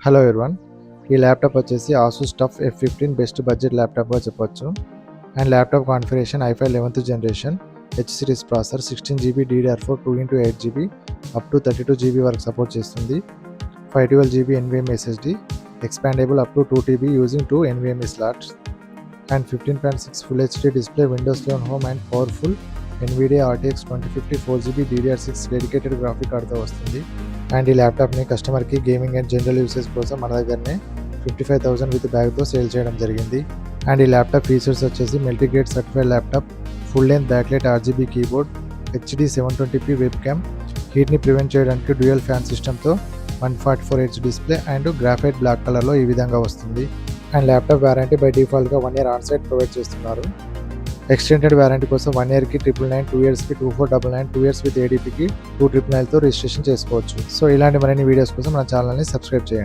Hello everyone. ఈ laptop వచ్చేసి Asus TUF F15 best budget ల్యాప్టాప్గా చెప్పొచ్చు. And laptop configuration i5 11th generation H series processor 16GB DDR4 2x8GB up to 32GB వరకు support చేస్తుంది. 512GB NVMe SSD expandable up to 2TB using 2 NVMe slots and 15.6 Full HD display, Windows 11 home and powerful NVIDIA RTX 2050 4GB DDR6 dedicated graphic కార్డ్తో వస్తుంది. And ఈ ల్యాప్టాప్ని కస్టమర్కి gaming and general usage కోసం మన దగ్గరనే 55,000 విత్ బ్యాగ్తో సేల్ చేయడం జరిగింది. అండ్ ఈ ల్యాప్టాప్ ఫీచర్స్ వచ్చేసి multigrade certified laptop, full length backlight RGB keyboard, HD 720p web cam, హీట్ని ప్రివెంట్ చేయడానికి డ్యూయల్ ఫ్యాన్ సిస్టమ్తో 144Hz display and graphite black కలర్లో ఈ విధంగా వస్తుంది. అండ్ ల్యాప్టాప్ వారంటీ బై డిఫాల్ట్గా 1 year ఆన్ సైట్ ప్రొవైడ్ చేస్తున్నారు. ఎక్స్టెండెడ్ వారంటీ కోసం 1 yearకి 999, 2 yearsకి 2499, 2 years విత్ ADPకి 2999తో రిజిస్ట్రేషన్ చేసుకోవచ్చు. సో ఇలాంటి మరిన్ని వీడియోస్ కోసం మన ఛానల్ని సబ్స్క్రైబ్ చేయండి.